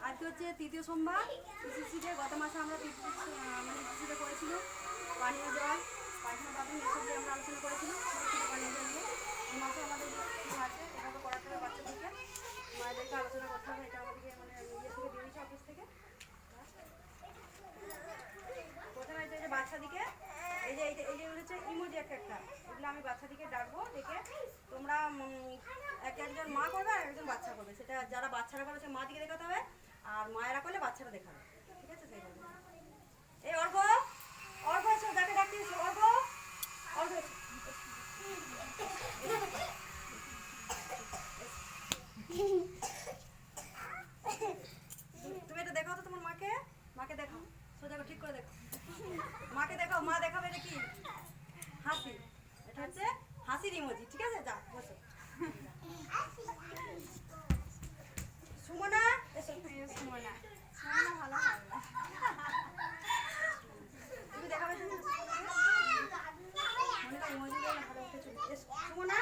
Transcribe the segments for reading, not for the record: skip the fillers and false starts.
আজকে হচ্ছে তৃতীয় সোমবার সিসিতে। গত মাসে আমরা মানে সিসিতে করেছিলাম পানীয় জল, পায়খানা বাথরুম এসব নিয়ে আমরা আলোচনা করেছিলাম। পানীয় জল নিয়ে এই মাসে আমাদের আছে এভাবে করাতে হবে বাচ্চাদেরকে, মায়েদেরকে আলোচনা করতে হবে। এটা আমাদেরকে মানে ইয়ে থেকে দিয়েছে অফিস থেকে। প্রথমে এই যে বাচ্চাদিকে এই যে হচ্ছে ইমোজি একটা এগুলো আমি বাচ্চাদিকে ডাকবো, ডেকে তোমরা একজন মা করবে আর একজন বাচ্চা করবে। সেটা যারা বাচ্চারা করে সে মা দিকে দেখাতে হবে, আর মায়েরা করলে বাচ্চারা দেখাবে। ঠিক আছে? সেই করবে। এই অর্ঘ এসো, যাকে ডাকতে এসো। অর্ঘ তুমি এটা দেখাও তো তোমার মাকে দেখাও, সোজা ঠিক করে দেখো, মাকে দেখাও। মা দেখাবে এটা কি? হাসি। এটা হচ্ছে হাসির ইমোজি। ঠিক আছে? যা বসো। সুমনা এসো। সুমনা ভালো হবে, তুমি দেখাবে ইমোজি দিয়ে ভালো উঠে চলে। সুমনা,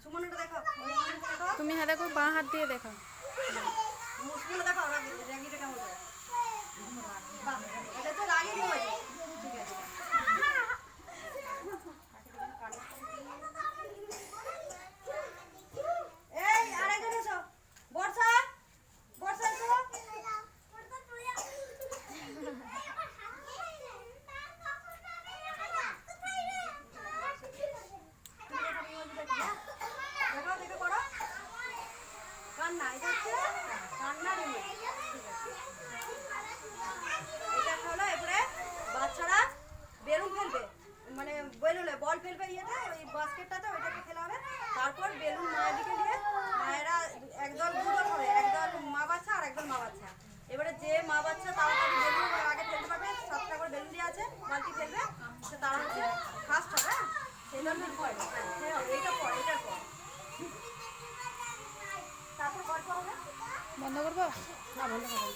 সুমনাটা দেখাও। তুমি হ্যাঁ দেখো, বাঁ হাত দিয়ে দেখাও। মুসলিম দেখাও, রাগিটা কেমন করে? এটা তো রাগি ইমোজি। ঠিক আছে। এই আরেকজন এসো। বর্ষা এসো। দেখো করো কান্না। এটা হচ্ছে কান্নার ইমোজি। এটা হলো এরপরে বাচ্চারা বেলুন ফেলবে, মানে বেলুনে বল ফেলবে ইয়েতে, ওই বাস্কেটটাতে ওইটাকে খেলা হবে। তারপর বেলুন মায়ের দিকে নিয়ে মায়েরা একদল দুদল হবে, একদল মা বাচ্চা আর একদল মা বাচ্চা। এবারে যে মা বাচ্চা তাড়াতাড়ি বেলুন আগে ফেলতে পারবে, 7টা করে বেলুন দিয়ে আছে, বালতি ফেলবে, সে তারা হচ্ছে ফার্স্ট হবে। সেই জন্য এইটার পর তারপর গল্প হবে। বন্ধ করবো না, বন্ধ করবো।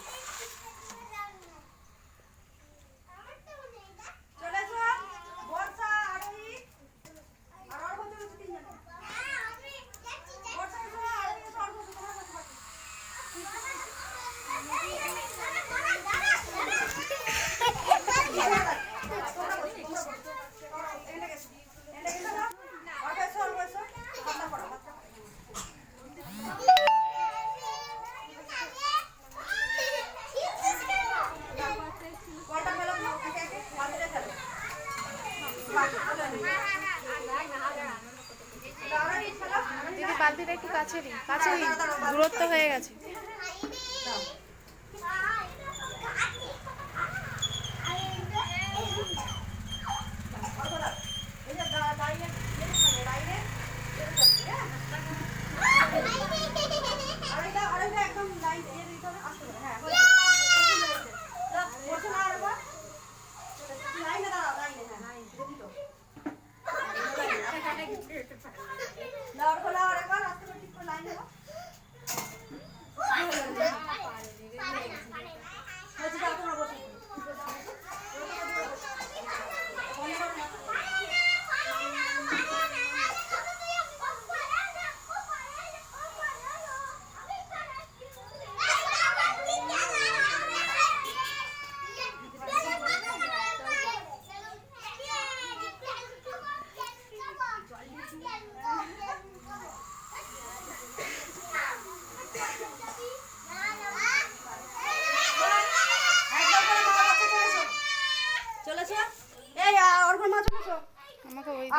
চলে এসো বর্ষা, আরোহী আর অর্ঘ। চলে এসো তিনজনে। বর্ষা এসো, আরোহী এসো, অর্ঘ এসো। তোমরা বসে পাচ্ছি। দিদি বালতিটা একটু কাছে দিই, দূরত্ব হয়ে গেছে। একদম লাইন দিয়ে দিতে হবে, আসতে হবে। হ্যাঁ, লাইনে দাঁড়াও, লাইনে। হ্যাঁ, দেখি তো আরেকবার আসতে হবে, ঠিক করে লাইনে দাও। তোমরা বসে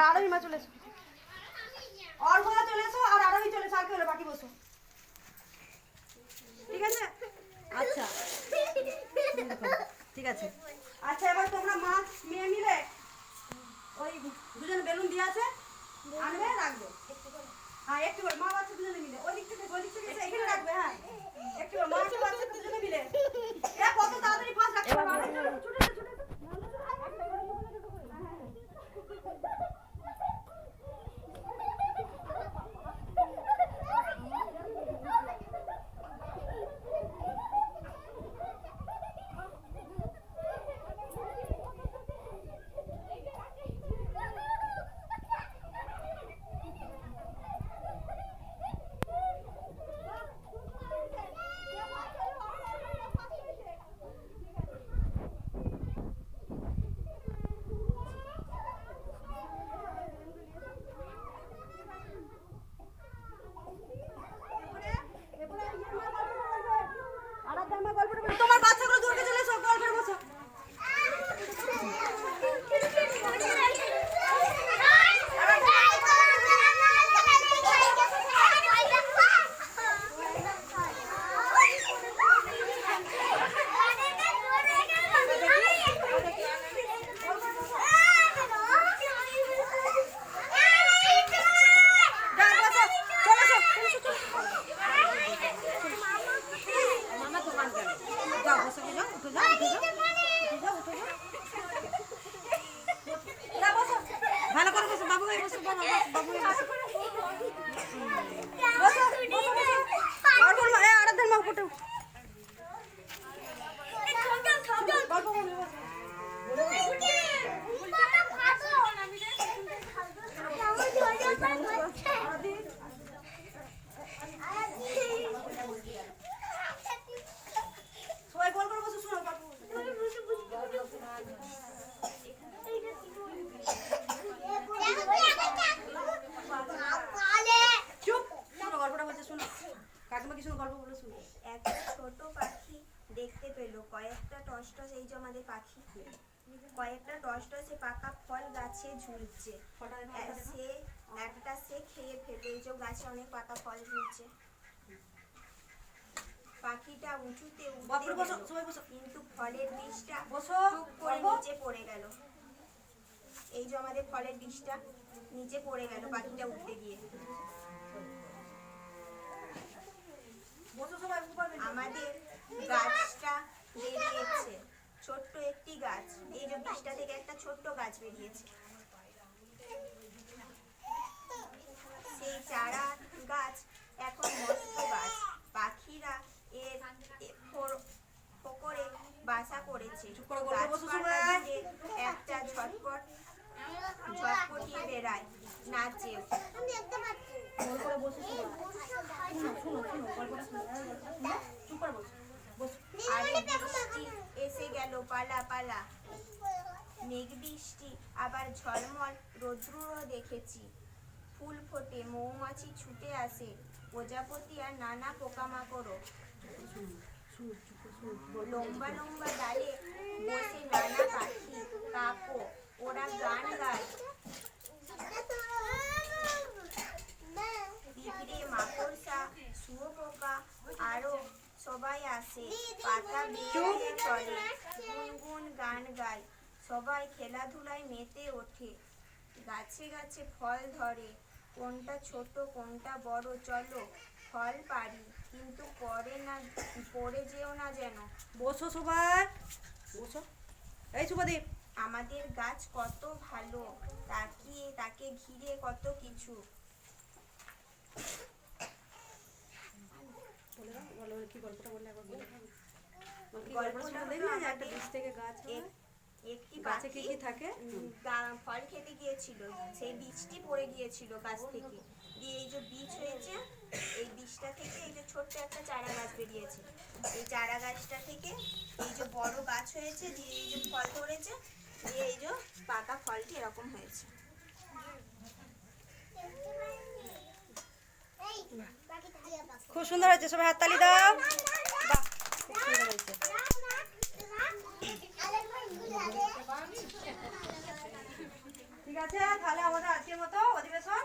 আরোহী মা চলে এসো। অর্ঘ চলে এসো আর আরোহী চলে এসো। আর কি হলো, বাকি বসো। ঠিক আছে? আচ্ছা, ঠিক আছে। আচ্ছা, এবার তোমরা মা মেয়ে মিলে ওই দুজন বেলুন দিয়ে আছে, আনবে, রাখবে। হ্যাঁ, একটু করে মা বাচ্চা দুজনে মিলে ওই দিক থেকে এখানে রাখবে। হ্যাঁ, একটু মা বাচ্চা দুজনে মিলে। কত তাড়াতাড়ি ফাঁস রাখতে পারবে। পেলো কয়েকটা টসটস, এই যে আমাদের পাখি, কয়েকটা টসটসে পাকা ফল গাছে ঝুলছে। সে খেয়ে ফেললো, এই যে গাছে অনেক পাকা ফল ঝুলছে। পাখিটা উঁচুতে উঠতে গেল, কিন্তু ফলের বীজটা টুক করে নিচে পড়ে গেল। এই যে আমাদের ফলের বীজটা নিচে পড়ে গেল পাখিটা উঠতে গিয়ে। আমাদের গাছটা বেরিয়েছে, ছোট্ট একটি গাছ, এই যে বীজটা থেকে একটা ছোট্ট গাছ বেরিয়েছে। সেই চারা গাছ এখন মস্ত গাছ। পাখিরা এর ফোকরে বাসা করেছে। গাছপালা জুড়ে একটা ঝটপটিয়ে বেড়ায়, নাচে। আরে বৃষ্টি এসে গেল পালা পালা, মেঘ বৃষ্টি আবার ঝলমল রৌদ্রও দেখেছি। ফুল ফোটে, মৌমাছি ছুটে আসে, প্রজাপতি আর নানা পোকামাকড়। লম্বা লম্বা ডালে বসে নানা পাখি কাকো, ওরা গান গায়। পিঁপড়ে, মাকড়সা, শুঁয়োপোকা আরো সবাই আসে, পাতা বেয়ে চলে, গুনগুন গান গায়। সবাই খেলাধুলায় মেতে ওঠে। গাছে গাছে ফল ধরে, কোনটা ছোট কোনটা বড়, চলো ফল পারি, কিন্তু পড়ে যেও না যেন। বসো সবাই, বসো। এই শুভদীপ, আমাদের গাছ কত ভালো, তাকিয়ে তাকে ঘিরে কত কিছু। বলো কি গল্পটা বললে একবার বলে দাও। গল্পটা দেখলে যে একটা বীজ থেকে গাছ হয়, একটি গাছে কি পাখি কি থাকে? ফল খেতে গিয়েছিল, সেই বীজটি পড়ে গিয়েছিল গাছ থেকে, দিয়ে এই যে বীজ হয়েছে, এই বীজটা থেকে এই যে ছোট্ট একটা চারা গাছ বেরিয়েছে। এই চারা গাছটা থেকে এই যে বড় গাছ হয়েছে, দিয়ে এই যে ফল ধরেছে, দিয়ে এই যে পাকা ফলটি এরকম হয়েছে। খুব সুন্দর হয়েছে, সবাই হাততালি দাও। বাহ, খুব সুন্দর হয়েছে। ঠিক আছে, তাহলে আমাদের আজকের মতো অধিবেশন